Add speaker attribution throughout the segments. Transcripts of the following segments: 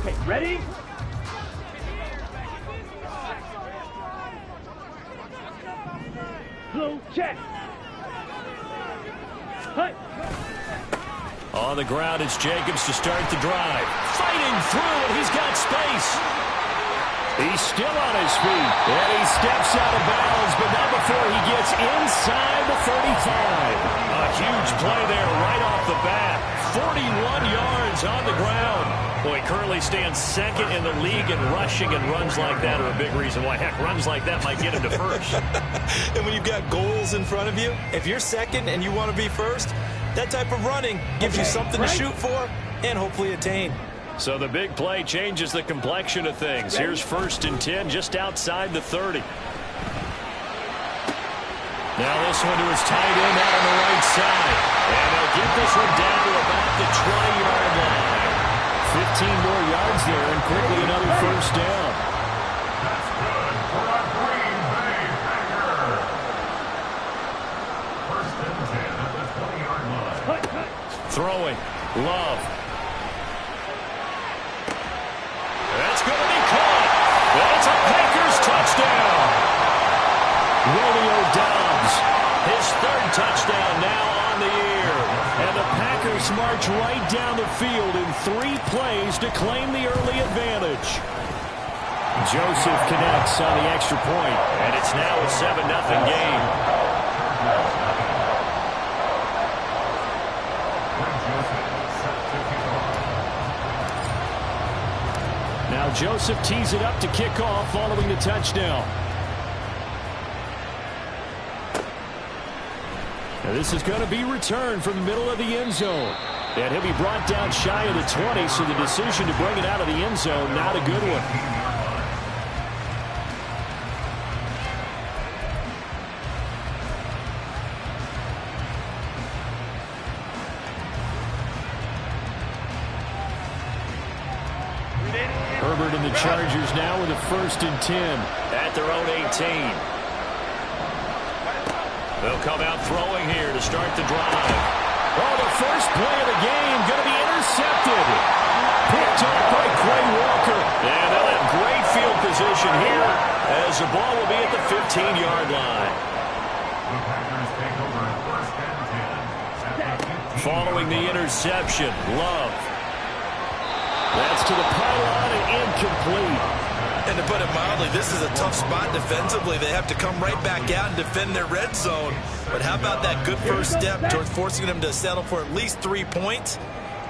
Speaker 1: Okay, ready? Blue check. Hut.
Speaker 2: On the ground, it's Jacobs to start the drive. Fighting through, and he's got space. He's still on his feet, and he steps out of bounds, but not before he gets inside the 35. A huge play there right off the bat. 41 yards on the ground. Boy, he currently stands second in the league in rushing, and runs like that are a big reason why. Heck, runs like that might get him to first.
Speaker 3: And when you've got goals in front of you, if you're second and you want to be first, that type of running gives you something to shoot for and hopefully attain.
Speaker 2: So the big play changes the complexion of things. Here's 1st and 10 just outside the 30. Now this one to his tight end out on the right side. And they'll get this one down to about the 20-yard line. 15 more yards there, and quickly another first down.
Speaker 4: That's good for a Green Bay Packer. 1st and 10 at the 20-yard line.
Speaker 2: Throwing. Love. That's going to be caught. That's a Packers touchdown. Romeo Doubs, his 3rd touchdown now on the year. And the Packers march right down the field in 3 plays to claim the early advantage. Joseph connects on the extra point, and it's now a 7-0 game. Now Joseph tees it up to kick off following the touchdown. Now this is going to be returned from the middle of the end zone. And he'll be brought down shy of the 20, so the decision to bring it out of the end zone, not a good one. Herbert and the Chargers now with a 1st and 10 at their own 18. They'll come out throwing here to start the drive. Oh, the first play of the game going to be intercepted. Picked up by Quay Walker. And they'll have great field position here as the ball will be at the 15-yard line.
Speaker 4: The Packers take over 1st and 10.
Speaker 2: Following the interception, Love. That's to the pylon and incomplete.
Speaker 3: And to put it mildly, this is a tough spot defensively. They have to come right back out and defend their red zone. But how about that good first step towards forcing them to settle for at least 3 points?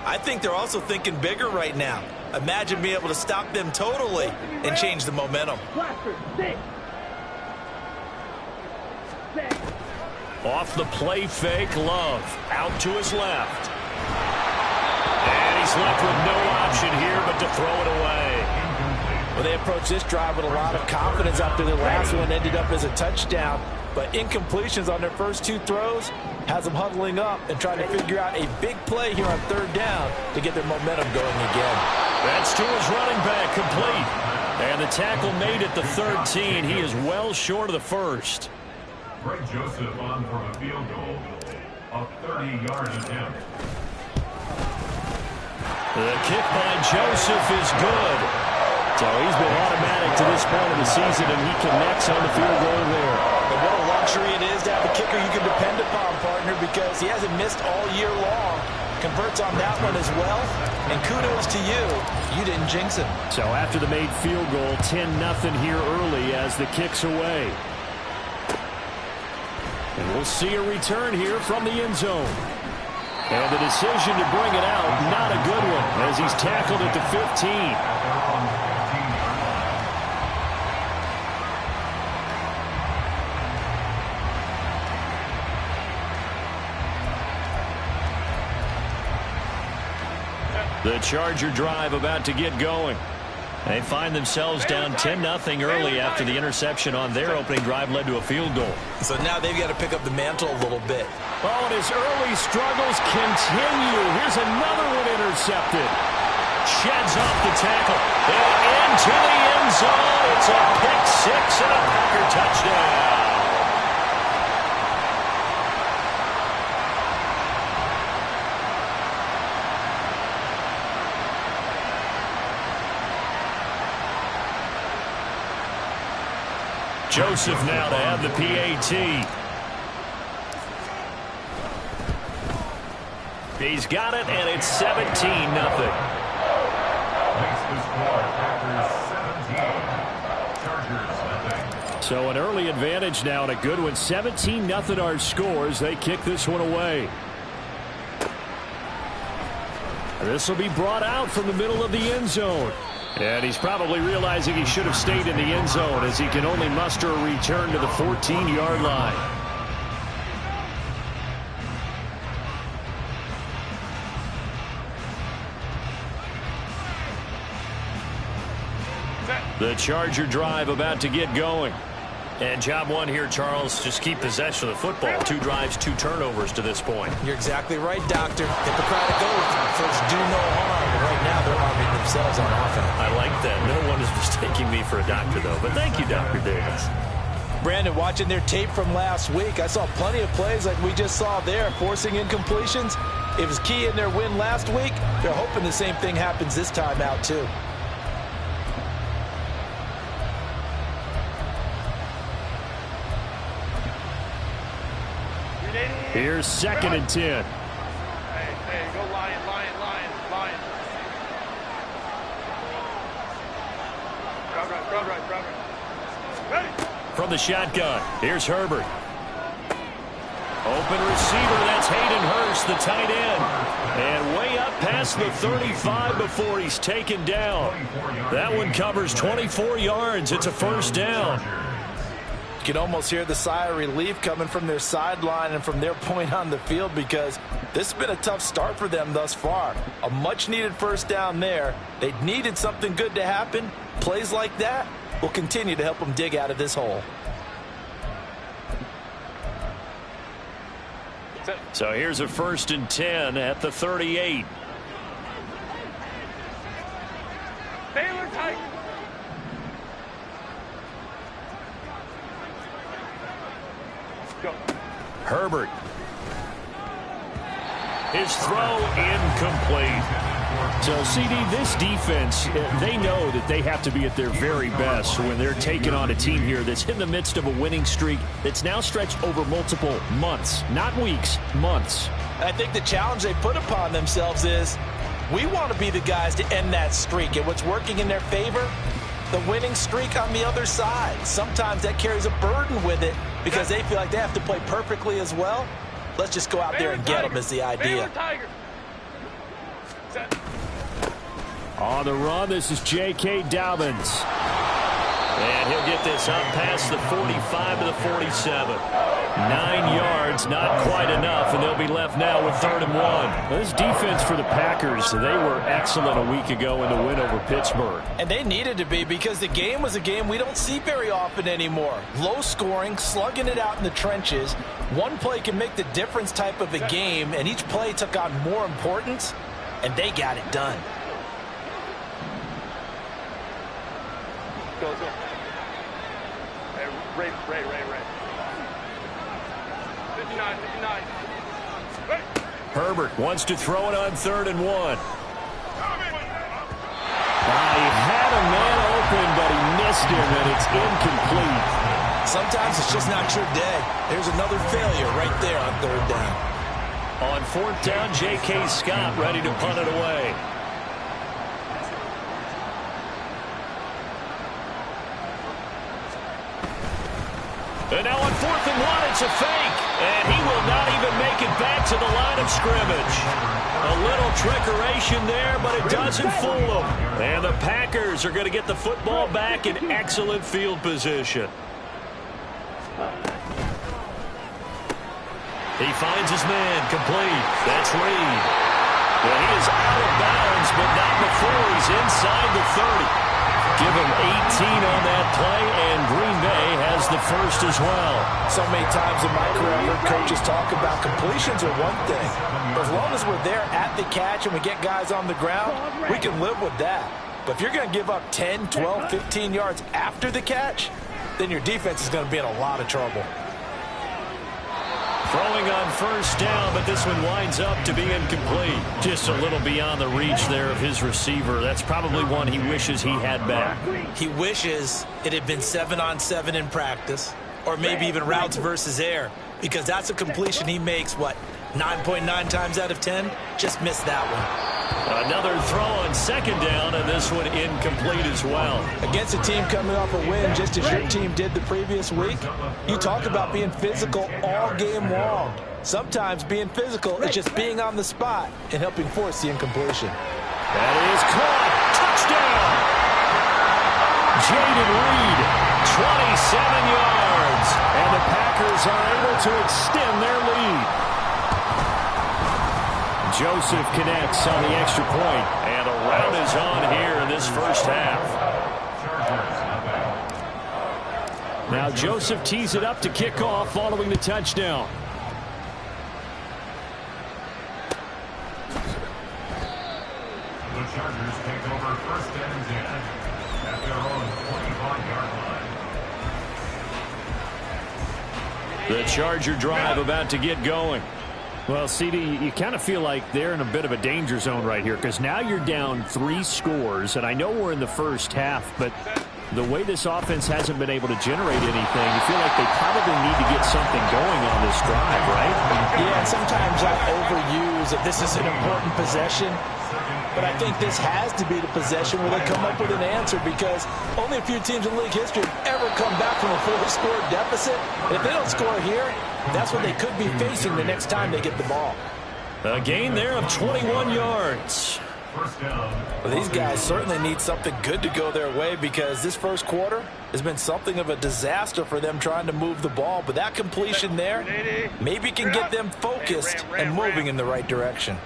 Speaker 3: I think they're also thinking bigger right now. Imagine being able to stop them totally and change the momentum.
Speaker 2: Off the play fake, Love. Out to his left. And he's left with no option here but to throw it away.
Speaker 5: Well, they approached this drive with a lot of confidence after the last one ended up as a touchdown. But incompletions on their first 2 throws has them huddling up and trying to figure out a big play here on 3rd down to get their momentum going again.
Speaker 2: That's to his running back, complete. And the tackle made at the 13. He is well short of the first.
Speaker 4: Greg Joseph on for a field goal. A 30-yard attempt.
Speaker 2: The kick by Joseph is good. So he's been automatic to this point of the season, and he connects on the field goal there.
Speaker 5: But what a luxury it is to have a kicker you can depend upon, partner, because he hasn't missed all year long. Converts on that one as well, and kudos to you. You didn't jinx it.
Speaker 2: So after the made field goal, 10-0 here early as the kick's away. And we'll see a return here from the end zone. And the decision to bring it out, not a good one, as he's tackled at the 15. The Charger drive about to get going. They find themselves down 10-0 early after the interception on their opening drive led to a field goal.
Speaker 3: So now they've got to pick up the mantle a little bit.
Speaker 2: Oh, and his early struggles continue. Here's another one intercepted. Sheds off the tackle. And into the end zone. It's a pick six and a Packer touchdown. Joseph now to have the PAT. He's got it, and it's 17-0.
Speaker 4: Makes the score Packers 17, Chargers 0.
Speaker 2: So an early advantage now and a good one. 17-0 our scores. They kick this one away. This will be brought out from the middle of the end zone. And he's probably realizing he should have stayed in the end zone as he can only muster a return to the 14-yard line. The Charger drive about to get going.
Speaker 1: And job one here, Charles. Just keep possession of the football. 2 drives, 2 turnovers to this point.
Speaker 5: You're exactly right, Doctor. Hippocratic oath. First, do no harm. Right now, they're harming themselves on offense.
Speaker 1: I like that. No one is mistaking me for a doctor, though. But thank you, Dr. Davis.
Speaker 5: Brandon, watching their tape from last week, I saw plenty of plays like we just saw there, forcing incompletions. It was key in their win last week. They're hoping the same thing happens this time out, too.
Speaker 2: Here's 2nd and 10.
Speaker 6: Hey, go Lion. Crowd right. Ready?
Speaker 2: From the shotgun, here's Herbert. Open receiver, that's Hayden Hurst, the tight end. And way up past the 35 before he's taken down. That one covers 24 yards. It's a first down.
Speaker 5: You can almost hear the sigh of relief coming from their sideline and from their point on the field because this has been a tough start for them thus far. A much-needed first down there. They needed something good to happen. Plays like that will continue to help them dig out of this hole.
Speaker 2: So here's a 1st and 10 at the 38.
Speaker 6: Baylor tight. Go.
Speaker 2: Herbert. His throw incomplete. So, CD, this defense, they know that they have to be at their very best when they're taking on a team here that's in the midst of a winning streak that's now stretched over multiple months, not weeks, months.
Speaker 5: I think the challenge they put upon themselves is we want to be the guys to end that streak. And what's working in their favor? The winning streak on the other side. Sometimes that carries a burden with it because they feel like they have to play perfectly as well. Let's just go out there and get them is the idea.
Speaker 2: On the run, this is J.K. Dobbins. And he'll get this up past the 45 to the 47. 9 yards, not quite enough, and they'll be left now with 3rd and 1. This defense for the Packers, they were excellent a week ago in the win over Pittsburgh.
Speaker 5: And they needed to be because the game was a game we don't see very often anymore. Low scoring, slugging it out in the trenches. One play can make the difference type of a game, and each play took on more importance, and they got it done.
Speaker 6: Go. Hey, Ray. 59. Ready?
Speaker 2: Herbert wants to throw it on 3rd and 1. He had a man open, but he missed him, and it's incomplete.
Speaker 5: Sometimes it's just not your day. There's another failure right there on 3rd down.
Speaker 2: On 4th down, J.K. Scott ready to punt it away. And now on 4th and 1, it's a fake. And he will not even make it back to the line of scrimmage. A little trickeration there, but it doesn't fool them. And the Packers are going to get the football back in excellent field position. He finds his man, complete. That's Reed. Well, he is out of bounds, but not before he's inside the 30. Give him 18 on that play, and Green Bay has the first as well.
Speaker 5: So many times in my career, I've heard coaches talk about completions are one thing. But as long as we're there at the catch and we get guys on the ground, we can live with that. But if you're going to give up 10, 12, 15 yards after the catch, then your defense is going to be in a lot of trouble.
Speaker 1: Throwing on first down, but this one winds up to be incomplete. Just a little beyond the reach there of his receiver. That's probably one he wishes he had back.
Speaker 3: He wishes it had been 7-on-7 in practice, or maybe even routes versus air, because that's a completion he makes, 9.9 times out of 10? Just missed that one.
Speaker 1: Another throw on second down, and this one incomplete as well.
Speaker 5: Against a team coming off a win, just as your team did the previous week, you talk about being physical all game long. Sometimes being physical is just being on the spot and helping force the incompletion.
Speaker 1: That is caught. Touchdown! Jaden Reed, 27 yards. And the Packers are able to extend their lead. Joseph connects on the extra point, and a rout is on here in this first half. Now Joseph tees it up to kick off following the touchdown.
Speaker 4: The Chargers take over first and 10 at their own 25-yard line.
Speaker 1: The Charger drive about to get going.
Speaker 2: Well, CD, you kind of feel like they're in a bit of a danger zone right here because now you're down 3 scores, and I know we're in the first half, but the way this offense hasn't been able to generate anything, you feel like they probably need to get something going on this drive, right?
Speaker 5: Yeah, and sometimes I overuse that this is an important possession, but I think this has to be the possession where they come up with an answer because only a few teams in league history have ever come back from a 4-score deficit. And if they don't score here, that's what they could be facing the next time they get the ball.
Speaker 1: A gain there of 21 yards.
Speaker 5: Well, these guys certainly need something good to go their way because this first quarter has been something of a disaster for them trying to move the ball. But that completion there maybe can get them focused and moving in the right direction.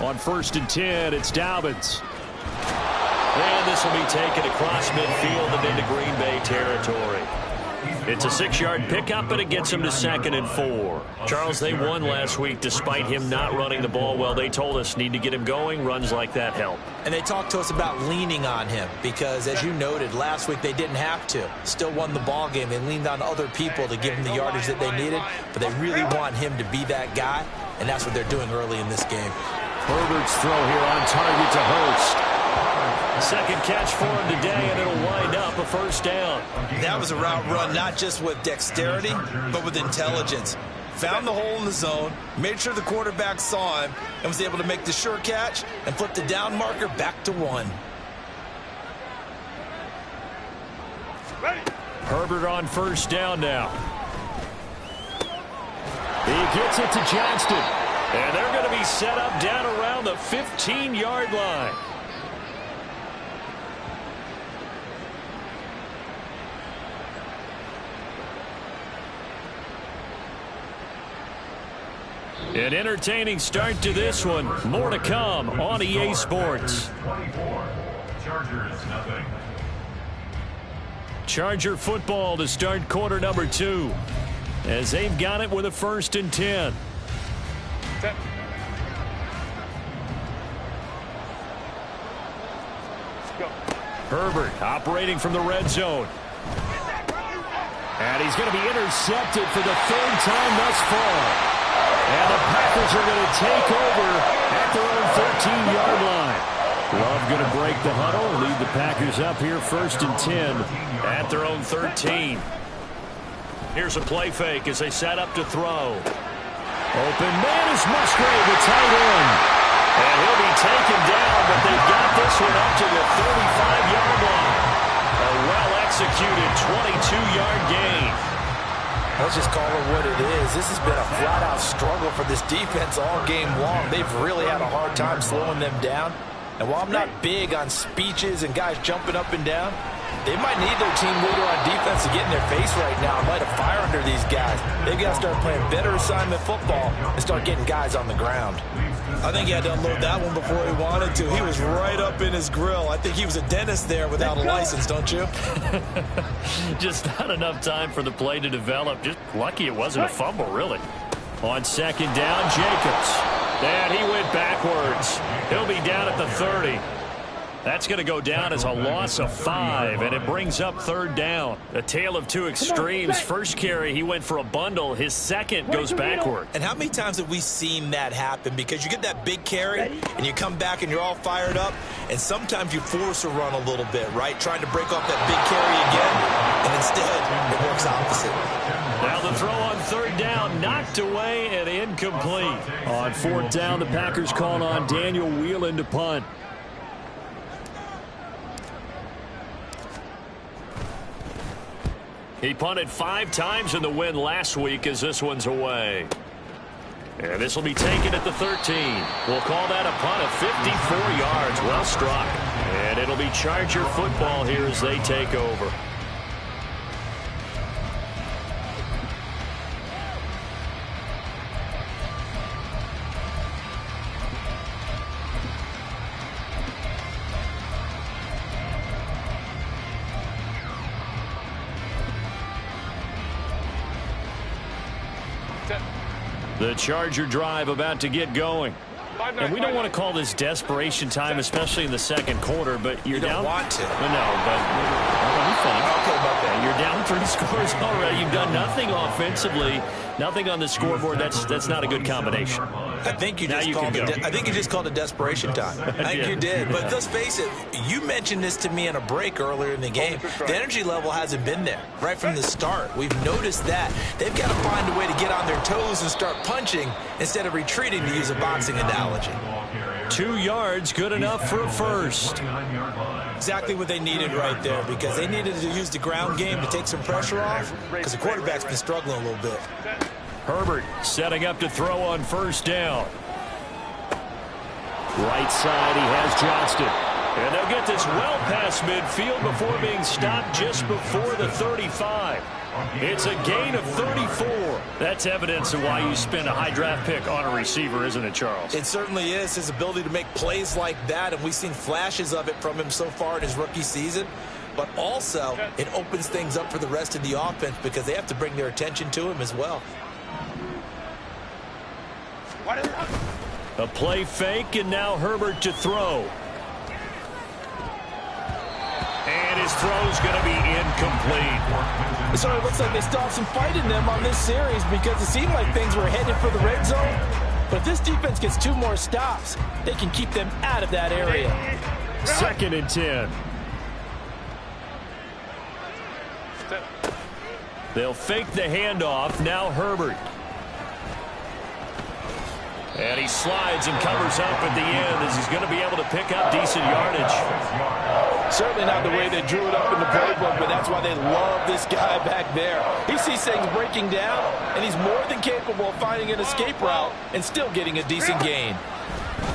Speaker 1: On first and 10, it's Dobbins. And this will be taken across midfield and into Green Bay territory. It's a 6-yard pickup, and it gets them to 2nd and 4. Charles, they won last week despite him not running the ball well. They told us need to get him going. Runs like that help.
Speaker 3: And they talked to us about leaning on him because, as you noted, last week they didn't have to. Still won the ball game. They leaned on other people to give them the yardage that they needed, but they really want him to be that guy, and that's what they're doing early in this game.
Speaker 1: Herbert's throw here on target to Hurst. Second catch for him today, and it'll wind up a first down.
Speaker 3: That was a route run not just with dexterity, but with intelligence. Found the hole in the zone, made sure the quarterback saw him, and was able to make the sure catch and flip the down marker back to 1.
Speaker 1: Herbert on first down now. He gets it to Johnston. And they're going to be set up down around the 15-yard line. An entertaining start to this one. More to come on EA Sports.
Speaker 4: 24. Chargers, nothing.
Speaker 1: Charger football to start quarter number 2. As they've got it with a 1st and 10.
Speaker 6: Set. Go.
Speaker 1: Herbert operating from the red zone. And he's going to be intercepted for the 3rd time thus far. And the Packers are going to take over at their own 13-yard line. Love going to break the huddle, lead the Packers up here 1st and 10 at their own 13. Here's a play fake as they set up to throw. Open man is Musgrave, the tight end. And he'll be taken down, but they've got this one up to the 35-yard line. A well-executed 22-yard gain.
Speaker 5: Let's just call it what it is. This has been a flat-out struggle for this defense all game long. They've really had a hard time slowing them down. And while I'm not big on speeches and guys jumping up and down, they might need their team leader on defense to get in their face right now and light a fire under these guys. They've got to start playing better assignment football and start getting guys on the ground.
Speaker 3: I think he had to unload that one before he wanted to. He was right up in his grill. I think he was a dentist there without a license, don't you?
Speaker 1: Just not enough time for the play to develop. Just lucky it wasn't a fumble, really. On 2nd down, Jacobs. And he went backwards. He'll be down at the 30.
Speaker 2: That's going to go down as a loss of 5, and it brings up 3rd down. A tale of two extremes. First carry, he went for a bundle. His second goes backward.
Speaker 3: And how many times have we seen that happen? Because you get that big carry, and you come back and you're all fired up, and sometimes you force a run a little bit, right? Trying to break off that big carry again, and instead it works opposite.
Speaker 2: Now the throw on 3rd down, knocked away and incomplete.
Speaker 1: On 4th down, the Packers call on Daniel Whelan to punt.
Speaker 2: He punted 5 times in the win last week as this one's away. And this will be taken at the 13. We'll call that a punt of 54 yards. Well struck. And it'll be Charger football here as they take over. The Charger drive about to get going. And we don't want to call this desperation time, especially in the second quarter, but you're down.
Speaker 3: You don't want to.
Speaker 2: No, but it'll be fun.
Speaker 3: Okay, about that.
Speaker 2: You're down 3 scores already. You've done nothing offensively, nothing on the scoreboard. That's not a good combination.
Speaker 3: I think you just called it desperation time. I think you did. But let's face it, you mentioned this to me in a break earlier in the game. The energy level hasn't been there right from the start. We've noticed that. They've got to find a way to get on their toes and start punching instead of retreating, to use a boxing analogy.
Speaker 2: 2 yards, good enough for a first.
Speaker 3: Exactly what they needed right there, because they needed to use the ground game to take some pressure off, because the quarterback's been struggling a little bit.
Speaker 2: Herbert setting up to throw on 1st down.
Speaker 1: Right side, he has Johnston.
Speaker 2: And they'll get this well past midfield before being stopped just before the 35. It's a gain of 34. That's evidence of why you spend a high draft pick on a receiver, isn't it, Charles?
Speaker 3: It certainly is. His ability to make plays like that, and we've seen flashes of it from him so far in his rookie season. But also, it opens things up for the rest of the offense because they have to bring their attention to him as well.
Speaker 2: A play fake, and now Herbert to throw. And his throw's going to be incomplete.
Speaker 5: So it looks like they still have some fight in them on this series, because it seemed like things were headed for the red zone. But if this defense gets 2 more stops, they can keep them out of that area.
Speaker 1: 2nd and 10.
Speaker 2: They'll fake the handoff. Now Herbert. And he slides and covers up at the end as he's going to be able to pick up decent yardage.
Speaker 5: Certainly not the way they drew it up in the playbook, but that's why they love this guy back there. He sees things breaking down, and he's more than capable of finding an escape route and still getting a decent gain.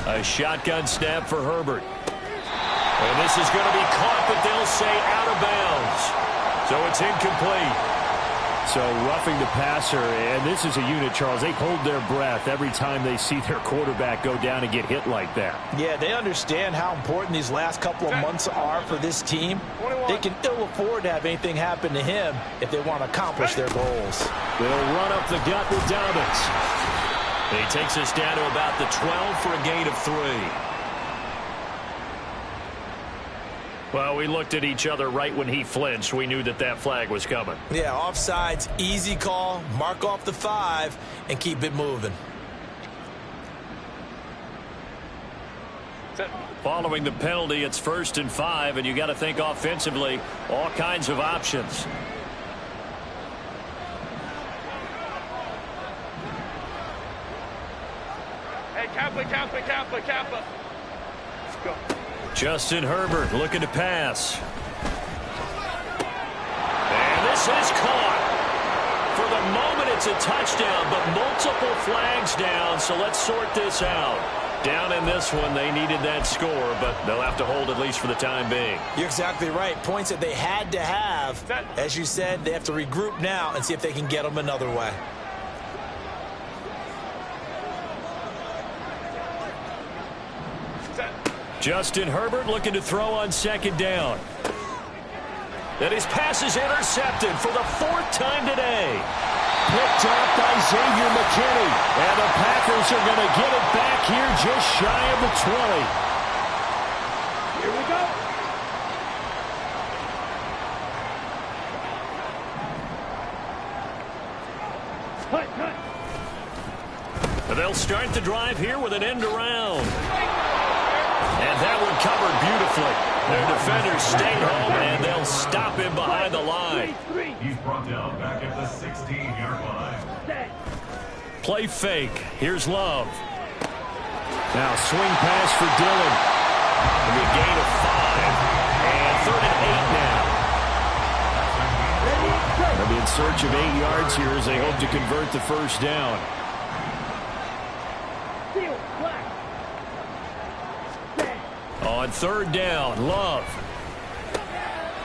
Speaker 2: A shotgun snap for Herbert. And this is going to be caught, but they'll say out of bounds. So it's incomplete.
Speaker 1: So roughing the passer, and this is a unit, Charles. They hold their breath every time they see their quarterback go down and get hit like that.
Speaker 5: Yeah, they understand how important these last couple of months are for this team. They can ill afford to have anything happen to him if they want to accomplish their goals.
Speaker 1: They'll run up the gut with Dobbins.
Speaker 2: He takes us down to about the 12 for a gain of 3. Well, we looked at each other right when he flinched. We knew that that flag was coming.
Speaker 3: Yeah, offsides, easy call. Mark off the 5 and keep it moving.
Speaker 2: Following the penalty, it's 1st and 5, and you got to think offensively, all kinds of options.
Speaker 6: Hey, Kappa. Let's go.
Speaker 2: Justin Herbert looking to pass. And this is caught. For the moment, it's a touchdown, but multiple flags down, so let's sort this out. Down in this one, they needed that score, but they'll have to hold at least for the time being.
Speaker 3: You're exactly right. Points that they had to have. As you said, they have to regroup now and see if they can get them another way.
Speaker 2: Justin Herbert looking to throw on 2nd down. And his pass is intercepted for the 4th time today.
Speaker 1: Picked up by Xavier McKinney. And the Packers are going to get it back here just shy of the 20.
Speaker 6: Here we go.
Speaker 2: They'll start the drive here with an end around. And that one covered beautifully. Their defenders stayed home, and they'll stop him behind the line.
Speaker 4: He's brought down back at the 16-yard line.
Speaker 2: Play fake. Here's Love. Now swing pass for Dillon. It'll be a gain of 5. And 3rd and 8 now. They'll be in search of 8 yards here as they hope to convert the first down. On 3rd down, Love.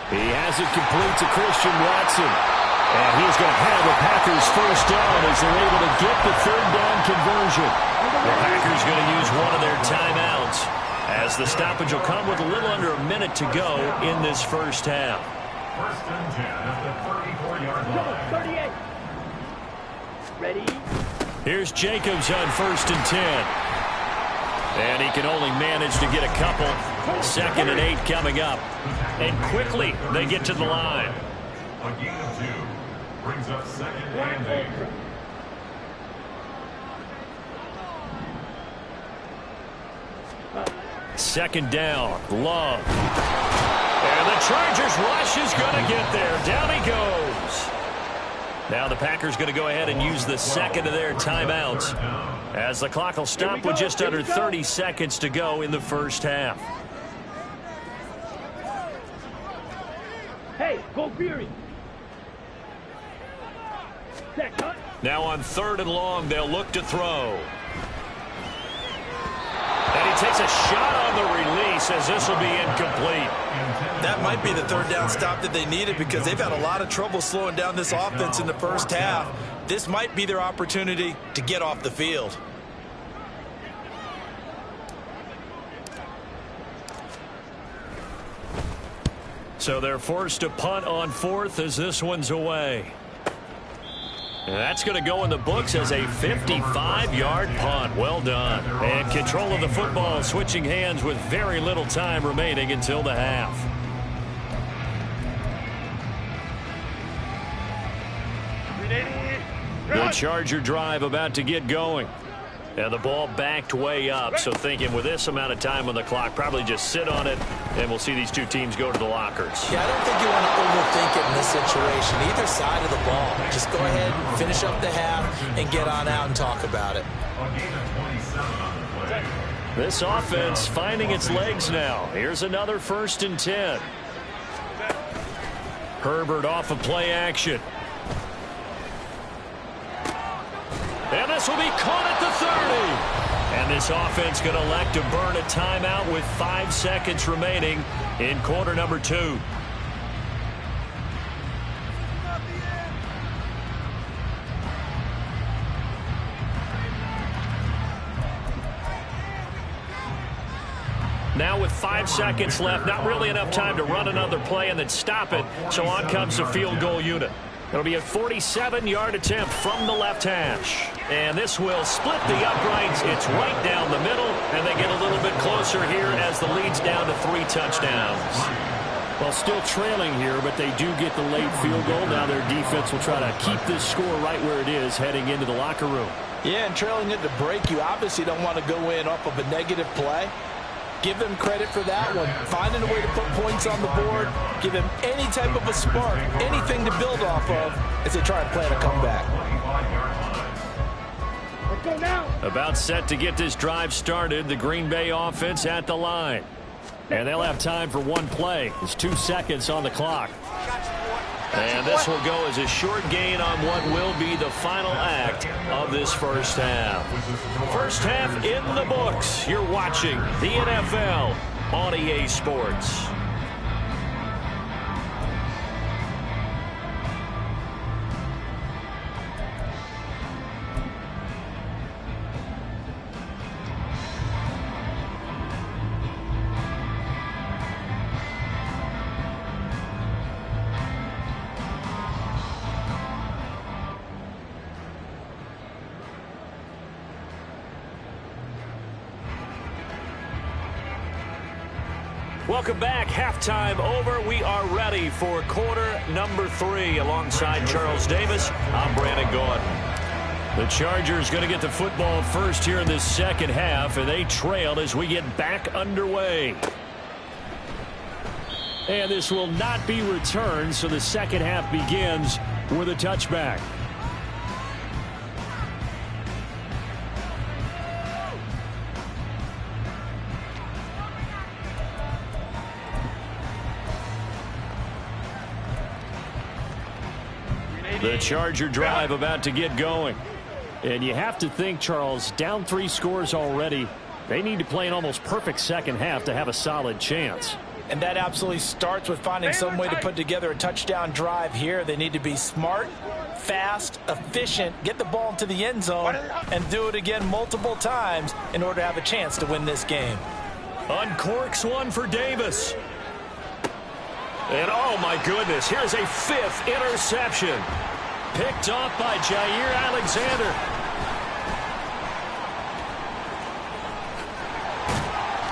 Speaker 2: He has it complete to Christian Watson. And he's going to have the Packers first down as they're able to get the 3rd down conversion. The Packers going to use one of their timeouts as the stoppage will come with a little under a minute to go in this first half.
Speaker 4: 1st and 10 at the 34-yard line.
Speaker 6: 38. Ready?
Speaker 2: Here's Jacobs on 1st and 10. And he can only manage to get a couple. 2nd and 8 coming up. And quickly they get to the line.
Speaker 4: A gain of 2 brings up 2nd and 8.
Speaker 2: Second down, Love. And the Chargers rush is going to get there. Down he goes. Now the Packers going to go ahead and use the 2nd of their timeouts as the clock will stop with just under 30 seconds to go in the first half.
Speaker 6: Hey, go Fury.
Speaker 2: Now on 3rd and long, they'll look to throw. And he takes a shot on the release as this will be incomplete.
Speaker 3: That might be the 3rd down stop that they needed because they've had a lot of trouble slowing down this offense in the first half. This might be their opportunity to get off the field.
Speaker 2: So they're forced to punt on 4th as this one's away. And that's going to go in the books as a 55-yard punt. Well done. And control of the football switching hands with very little time remaining until the half. The Charger drive about to get going. And the ball backed way up, so thinking with this amount of time on the clock, probably just sit on it, and we'll see these two teams go to the lockers.
Speaker 5: Yeah, I don't think you want to overthink it in this situation, either side of the ball. Just go ahead, finish up the half, and get on out and talk about it.
Speaker 2: This offense finding its legs now. Here's another 1st and 10. Herbert off of play action. And this will be caught at the 30. And this offense going to elect to burn a timeout with 5 seconds remaining in quarter number 2. Now with 5 seconds left, not really enough time to run another play and then stop it. So on comes the field goal unit. It'll be a 47-yard attempt from the left hash. And this will split the uprights. It's right down the middle, and they get a little bit closer here as the lead's down to 3 touchdowns. Well, still trailing here, but they do get the late field goal. Now their defense will try to keep this score right where it is heading into the locker room.
Speaker 5: Yeah, and trailing it to break, you obviously don't want to go in off of a negative play. Give them credit for that one. Finding a way to put points on the board. Give them any type of a spark, anything to build off of as they try and plan a comeback.
Speaker 6: Let's go now.
Speaker 2: About set to get this drive started. The Green Bay offense at the line. And they'll have time for one play. It's 2 seconds on the clock. And this will go as a short gain on what will be the final act of this first half. First half in the books. You're watching the NFL on EA Sports. Welcome back. Halftime over. We are ready for quarter number 3. Alongside Charles Davis, I'm Brandon Gordon. The Chargers going to get the football first here in this second half, and they trail as we get back underway. And this will not be returned, so the second half begins with a touchback. The Charger drive about to get going. And you have to think, Charles, down 3 scores already. They need to play an almost perfect second half to have a solid chance.
Speaker 5: And that absolutely starts with finding some way to put together a touchdown drive here. They need to be smart, fast, efficient, get the ball into the end zone, and do it again multiple times in order to have a chance to win this game.
Speaker 2: Uncorks one for Davis. And oh my goodness, here's a 5th interception. Picked off by Jair Alexander.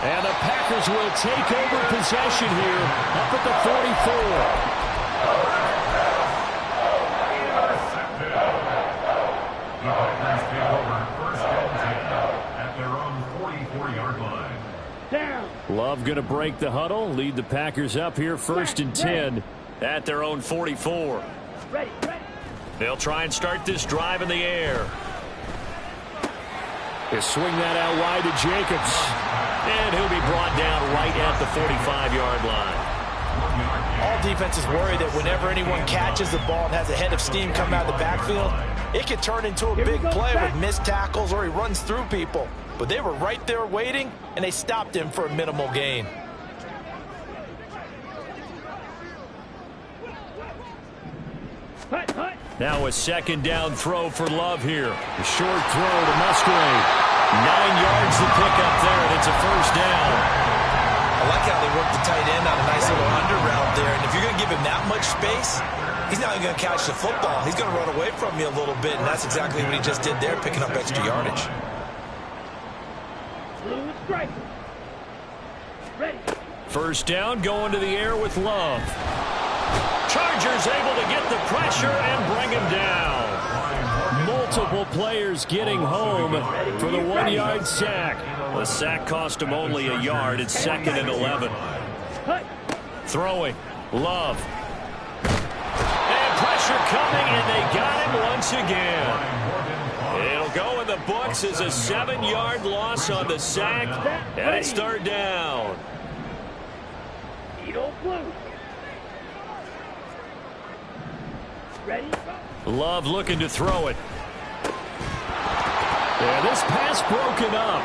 Speaker 2: And the Packers will take over possession here up at the
Speaker 4: 44. The Packers take over 1st and 10 at their own 44-yard line.
Speaker 6: Down.
Speaker 2: Love going to break the huddle, lead the Packers up here 1st and 10 at their own 44.
Speaker 6: Ready.
Speaker 2: They'll try and start this drive in the air. They swing that out wide to Jacobs. And he'll be brought down right at the 45-yard line.
Speaker 5: All defenses worry that whenever anyone catches the ball and has a head of steam come out of the backfield, it can turn into a big play with missed tackles or he runs through people. But they were right there waiting, and they stopped him for a minimal gain.
Speaker 2: Now a 2nd down throw for Love here. A short throw to Musgrave. 9 yards to pick up there, and it's a 1st down.
Speaker 3: I like how they work the tight end on a nice little under route there. And if you're going to give him that much space, he's not going to catch the football. He's going to run away from you a little bit, and that's exactly what he just did there, picking up extra yardage.
Speaker 6: Blue strike. Ready.
Speaker 2: 1st down, going to the air with Love. Chargers able to get the pressure and bring him down. Multiple players getting home for the 1-yard sack. The sack cost him only a yard. It's 2nd and 11. Throwing. Love. And pressure coming, and they got him once again. It'll go in the books as a 7-yard loss on the sack, and it's 3rd down.
Speaker 6: Eagle blue. Ready.
Speaker 2: Love looking to throw it. Yeah, this pass broken up.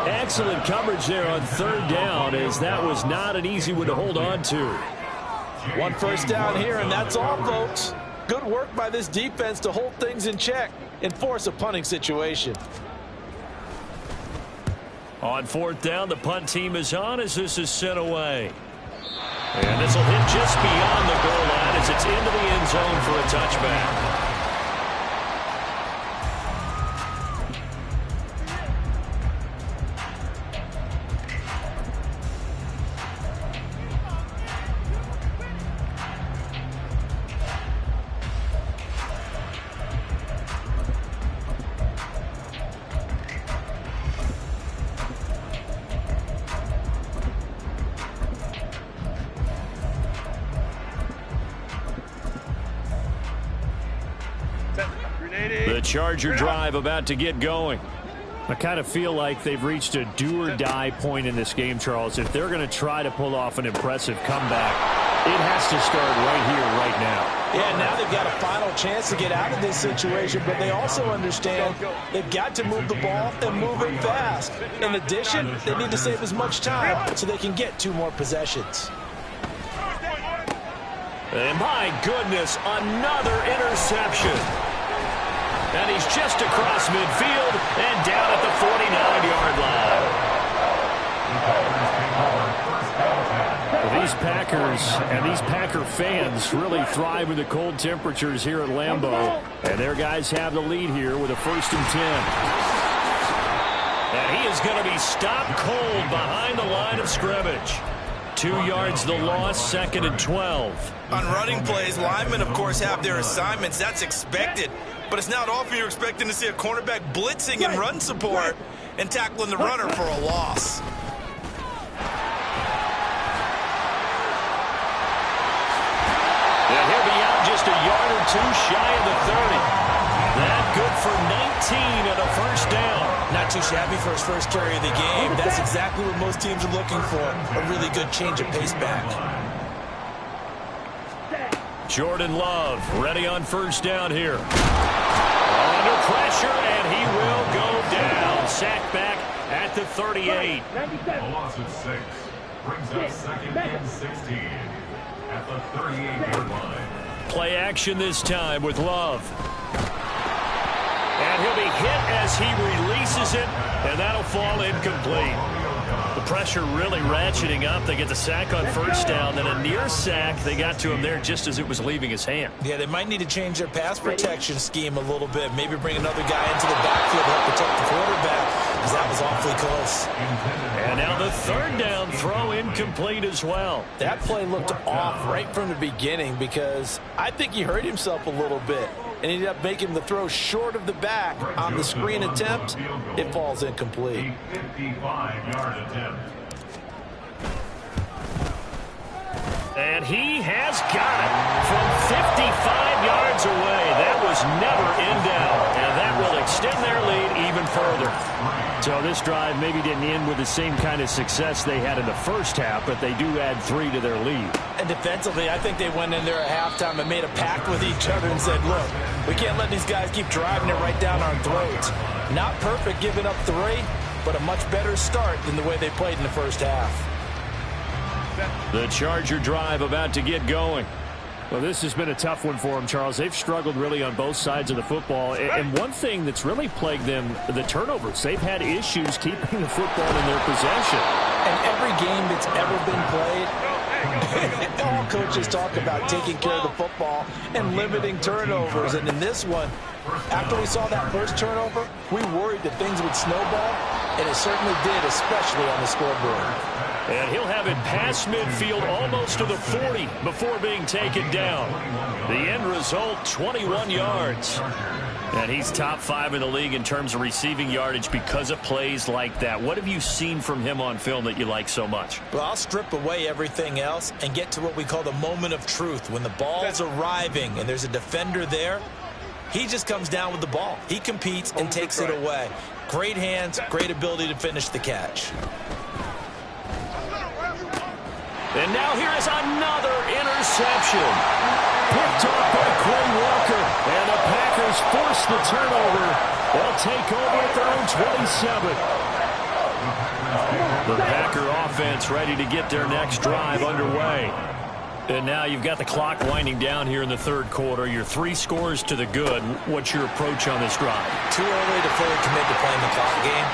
Speaker 2: Excellent coverage there on 3rd down, as that was not an easy one to hold on to.
Speaker 5: 1 1st down here, and that's all, folks. Good work by this defense to hold things in check and force a punting situation.
Speaker 2: On 4th down, the punt team is on as this is sent away. And this will hit just beyond the goal line as it's into the end zone for a touchback. The Charger drive about to get going. I kind of feel like they've reached a do-or-die point in this game, Charles. If they're going to try to pull off an impressive comeback, it has to start right here, right now.
Speaker 5: Yeah, now they've got a final chance to get out of this situation, but they also understand they've got to move the ball and move it fast. In addition, they need to save as much time so they can get 2 more possessions.
Speaker 2: And my goodness, another interception. And he's just across midfield and down at the 49-yard line. These Packers and these Packer fans really thrive in the cold temperatures here at Lambeau. And their guys have the lead here with a 1st and 10. And he is going to be stopped cold behind the line of scrimmage. 2 yards the loss, 2nd and 12.
Speaker 3: On running plays, linemen, of course, have their assignments. That's expected. But it's not often you're expecting to see a cornerback blitzing in run support and tackling the runner for a loss.
Speaker 2: And he'll be out just a yard or 2 shy of the 30. That good for 19 and a first down.
Speaker 3: Not too shabby for his first carry of the game. That's exactly what most teams are looking for, a really good change of pace back.
Speaker 2: Jordan Love ready on first down here. Under pressure, and he will go down. Sacked back at the 38.
Speaker 4: A loss of 6 brings up 2nd and 16 at the 38-yard line.
Speaker 2: Play action this time with Love. And he'll be hit as he releases it, and that'll fall incomplete. The pressure really ratcheting up. They get the sack on first down, then a near sack. They got to him there just as it was leaving his hand.
Speaker 3: Yeah, they might need to change their pass protection scheme a little bit. Maybe bring another guy into the backfield to help protect the quarterback, because that was awfully close.
Speaker 2: And now the 3rd down throw incomplete as well.
Speaker 5: That play looked off right from the beginning because I think he hurt himself a little bit and ended up making the throw short of the back on the screen attempt. It falls incomplete.
Speaker 4: 55-yard attempt.
Speaker 2: And he has got it from 55 yards away. That was never in doubt, and that will extend their lead even further. So this drive maybe didn't end with the same kind of success they had in the first half, but they do add 3 to their lead.
Speaker 5: And defensively, I think they went in there at halftime and made a pact with each other and said, look, we can't let these guys keep driving it right down our throats. Not perfect giving up 3, but a much better start than the way they played in the first half.
Speaker 2: The Charger drive about to get going. Well, this has been a tough one for them, Charles. They've struggled really on both sides of the football. And one thing that's really plagued them, the turnovers. They've had issues keeping the football in their possession.
Speaker 5: And every game that's ever been played, all coaches talk about taking care of the football and limiting turnovers. And in this one, after we saw that first turnover, we worried that things would snowball, and it certainly did, especially on the scoreboard.
Speaker 2: And he'll have it past midfield almost to the 40 before being taken down. The end result, 21 yards. And he's top 5 in the league in terms of receiving yardage because of plays like that. What have you seen from him on film that you like so much?
Speaker 3: Well, I'll strip away everything else and get to what we call the moment of truth. When the ball's arriving and there's a defender there, he just comes down with the ball. He competes and takes it away. Great hands, great ability to finish the catch.
Speaker 2: And now here is another interception. Picked off by Quay Walker. And the Packers force the turnover. They'll take over at their own 27. The Packer offense ready to get their next drive underway. And now you've got the clock winding down here in the 3rd quarter. Your 3 scores to the good. What's your approach on this drive?
Speaker 3: Too early to fully commit to playing the clock game.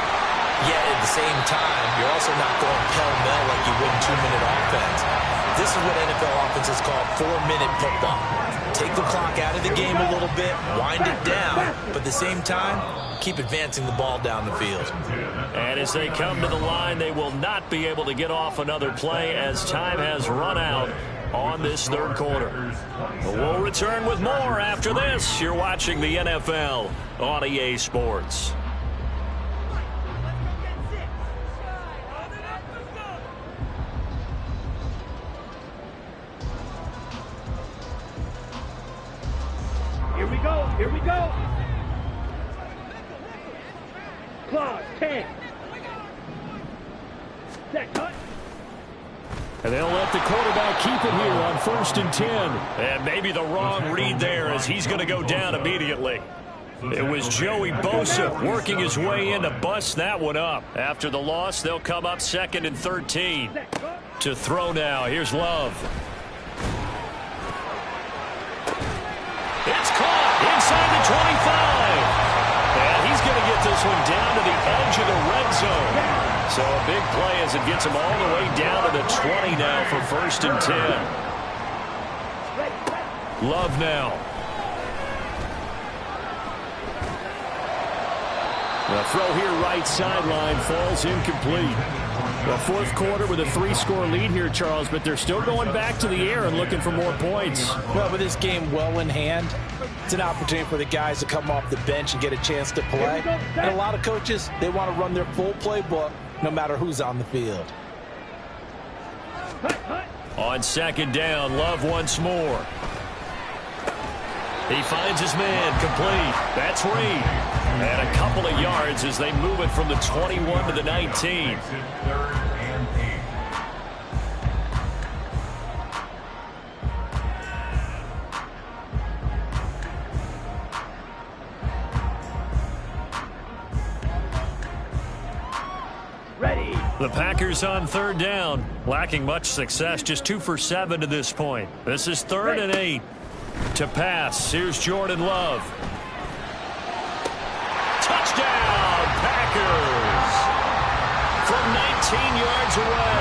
Speaker 3: Yet at the same time, you're also not going pell-mell like you would in 2-minute offense. This is what NFL offenses call 4-minute football. Take the clock out of the game a little bit, wind it down, but at the same time, keep advancing the ball down the field.
Speaker 2: And as they come to the line, they will not be able to get off another play as time has run out on this 3rd quarter. We'll return with more after this. You're watching the NFL on EA Sports.
Speaker 6: Here we go. Clock, 10. Set, cut.
Speaker 2: And they'll let the quarterback keep it here on 1st and 10. And maybe the wrong read there as he's going to go down immediately. It was Joey Bosa working his way in to bust that one up. After the loss, they'll come up 2nd and 13. To throw now, here's Love. It's caught inside the 25. And he's going to get this one down to the edge of the red zone. So a big play as it gets him all the way down to the 20 now for 1st and 10. Love now. The throw here right sideline falls incomplete.
Speaker 1: Well, fourth quarter with a 3-score lead here, Charles, but they're still going back to the air and looking for more points.
Speaker 5: Well, with this game well in hand, it's an opportunity for the guys to come off the bench and get a chance to play. And a lot of coaches, they want to run their full playbook no matter who's on the field.
Speaker 2: On second down, Love once more. He finds his man, complete. That's Reed. And a couple of yards as they move it from the 21 to the 19.
Speaker 6: Ready.
Speaker 2: The Packers on third down, lacking much success, just 2 for 7 to this point. This is 3rd and 8. To pass, here's Jordan Love. Touchdown, Packers! From 19 yards away.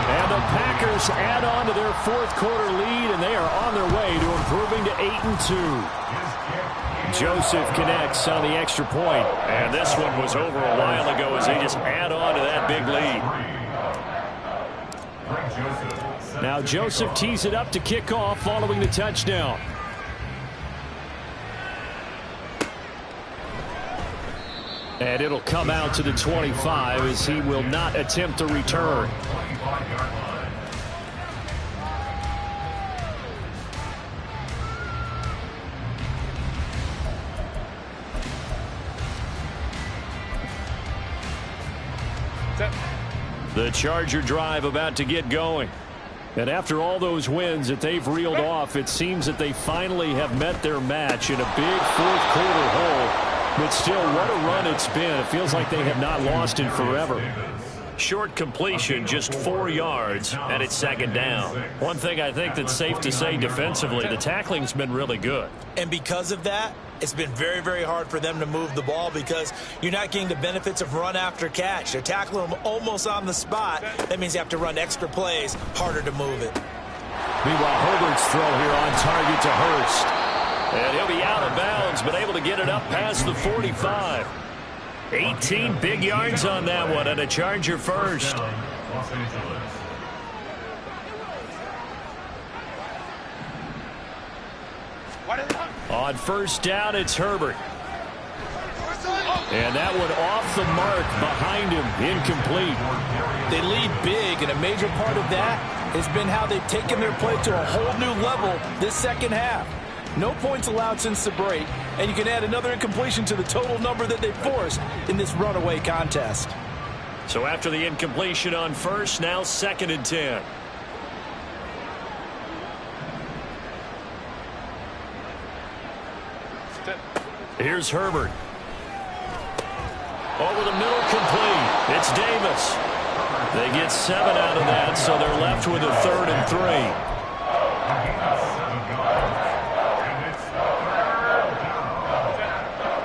Speaker 1: And the Packers add on to their fourth quarter lead, and they are on their way to improving to 8-2. Joseph connects on the extra point.
Speaker 2: And this one was over a while ago as they just add on to that big lead.
Speaker 1: Now Joseph tees it up to kick off following the touchdown. And it'll come out to the 25 as he will not attempt to return.
Speaker 2: The Charger drive about to get going.
Speaker 1: And after all those wins that they've reeled off, it seems that they finally have met their match in a big fourth quarter hole. But still, what a run it's been. It feels like they have not lost in forever.
Speaker 2: Short completion, just 4 yards, and it's second down. One thing I think that's safe to say defensively, the tackling's been really good.
Speaker 3: And because of that, it's been very, very hard for them to move the ball because you're not getting the benefits of run after catch. They're tackling them almost on the spot. That means you have to run extra plays, harder to move it.
Speaker 1: Meanwhile, Herbert's throw here on target to Hurst.
Speaker 2: And he'll be out of bounds, but able to get it up past the 45. 18 big yards on that one, and a Charger first. On first down, it's Herbert.
Speaker 1: And that one off the mark behind him, incomplete.
Speaker 5: They lead big, and a major part of that has been how they've taken their play to a whole new level this second half. No points allowed since the break, and you can add another incompletion to the total number that they forced in this runaway contest.
Speaker 2: So after the incompletion on first, now 2nd and 10. Here's Herbert. Over the middle, complete. It's Davis. They get 7 out of that, so they're left with a 3rd and 3.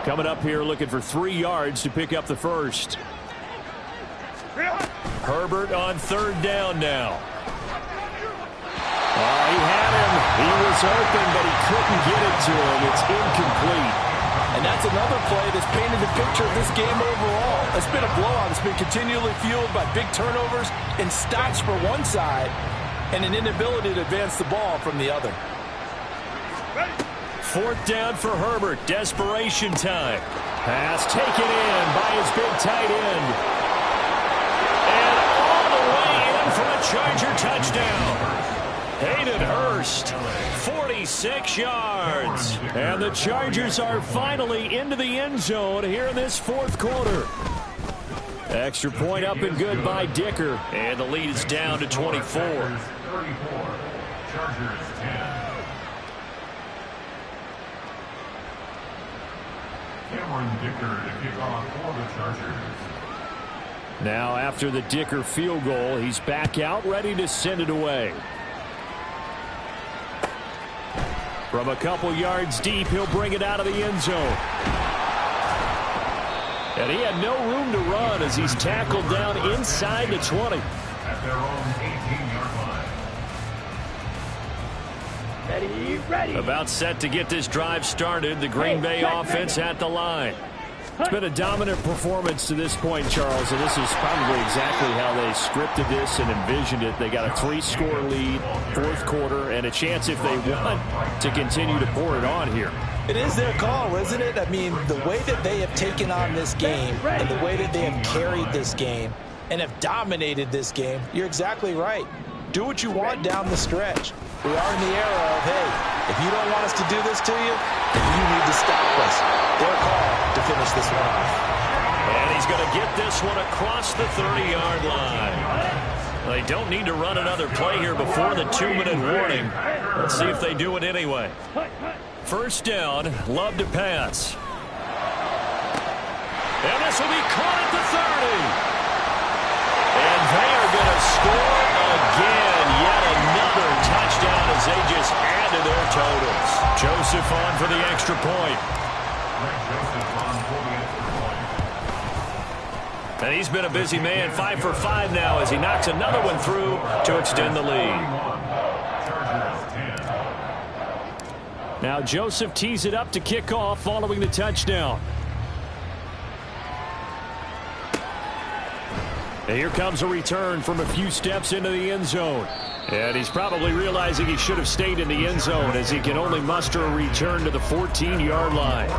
Speaker 1: Coming up here looking for 3 yards to pick up the first.
Speaker 2: Herbert on 3rd down now.
Speaker 1: He had him. He was open, but he couldn't get it to him. It's incomplete.
Speaker 5: And that's another play that's painted the picture of this game overall. It's been a blowout. It's been continually fueled by big turnovers and stops for one side and an inability to advance the ball from the other.
Speaker 2: 4th down for Herbert. Desperation time.
Speaker 1: Pass taken in by his big tight end.
Speaker 2: And all the way in for a Charger touchdown. Hayden Hurst, 46 yards.
Speaker 1: And the Chargers are finally into the end zone here in this fourth quarter. Extra point up and good by Dicker.
Speaker 2: And the lead is down to 24.
Speaker 4: Chargers 10. Cameron Dicker to kick off for the Chargers.
Speaker 1: Now after the Dicker field goal, he's back out ready to send it away. From a couple yards deep, he'll bring it out of the end zone. And he had no room to run as he's tackled down inside the 20.
Speaker 4: At their own 18-yard line.
Speaker 6: Ready.
Speaker 2: About set to get this drive started. The Green Bay offense at the line. It's been a dominant performance to this point, Charles, and this is probably exactly how they scripted this and envisioned it. They got a 3-score lead, fourth quarter, and a chance if they want to continue to pour it on here.
Speaker 5: It is their call, isn't it? I mean, the way that they have taken on this game and the way that they have carried this game and have dominated this game, you're exactly right. Do what you want down the stretch. We are in the era of, hey, if you don't want us to do this to you, then you need to stop us. Their call to finish this one off.
Speaker 2: And he's going to get this one across the 30-yard line. They don't need to run another play here before the 2-minute warning. Let's see if they do it anyway. First down, Love to pass. And this will be caught at the 30. And they are going to score again. Yet another touchdown as they just add to their totals. Joseph on for the extra point. And he's been a busy man, 5 for 5 now as he knocks another one through to extend the lead. Now Joseph tees it up to kick off following the touchdown. And here comes a return from a few steps into the end zone. And he's probably realizing he should have stayed in the end zone as he can only muster a return to the 14-yard line.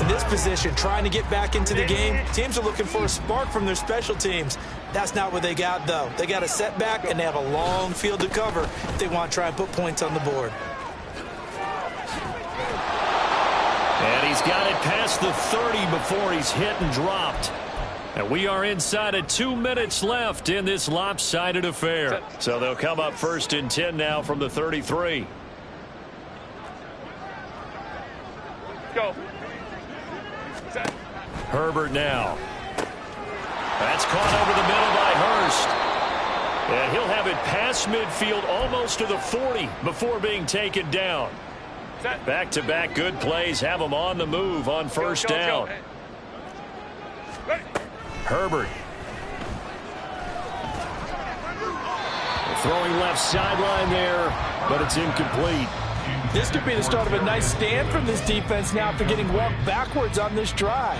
Speaker 5: In this position, trying to get back into the game, teams are looking for a spark from their special teams. That's not what they got, though. They got a setback, and they have a long field to cover if they want to try and put points on the board.
Speaker 2: And he's got it past the 30 before he's hit and dropped. And we are inside of 2 minutes left in this lopsided affair. So they'll come up first and 10 now from the 33.
Speaker 6: Go.
Speaker 2: Herbert now. That's caught over the middle by Hurst. And he'll have it past midfield almost to the 40 before being taken down. Back-to-back good plays have him on the move on first down. Herbert. Throwing left sideline there, but it's incomplete.
Speaker 5: This could be the start of a nice stand from this defense now after getting walked backwards on this drive.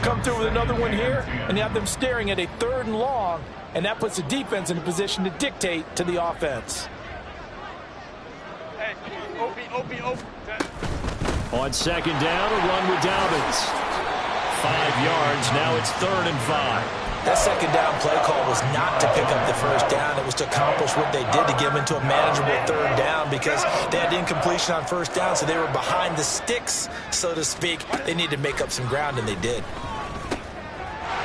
Speaker 5: Come through with another one here, and you have them staring at a 3rd and long, and that puts the defense in a position to dictate to the offense.
Speaker 2: On second down, a run with Dobbins. 5 yards, now it's 3rd and 5.
Speaker 5: That second down play call was not to pick up the first down. It was to accomplish what they did to get them into a manageable 3rd down because they had incompletion on first down, so they were behind the sticks, so to speak. They needed to make up some ground, and they did.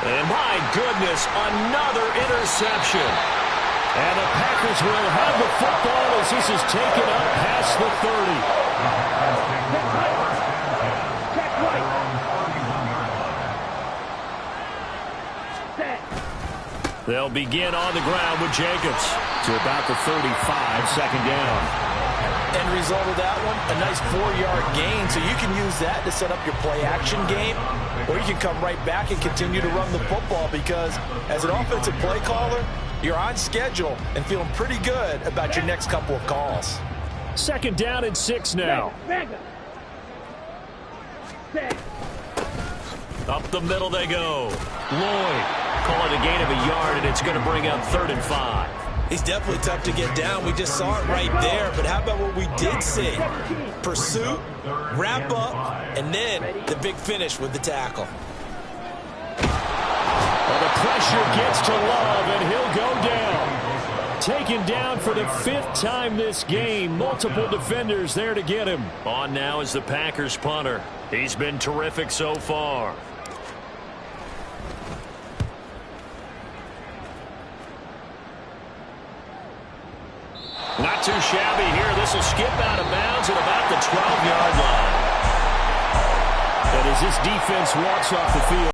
Speaker 2: And my goodness, another interception. And the Packers will have the football as this is taken up past the 30. They'll begin on the ground with Jacobs to about the 35, second down.
Speaker 5: End result of that one, a nice 4-yard gain, so you can use that to set up your play-action game, or you can come right back and continue to run the football because as an offensive play caller, you're on schedule and feeling pretty good about your next couple of calls.
Speaker 2: Second down and 6 now. Up the middle they go. Lloyd. Call it a gain of a yard, and it's going to bring up 3rd and 5.
Speaker 5: He's definitely tough to get down. We just saw it right there. But how about what we did see? Pursuit, wrap up, and then the big finish with the tackle.
Speaker 2: Well, the pressure gets to Love, and he'll go down. Taken down for the 5th time this game. Multiple defenders there to get him. On now is the Packers punter. He's been terrific so far. Not too shabby here. This will skip out of bounds at about the 12-yard line. And as this defense walks off the field,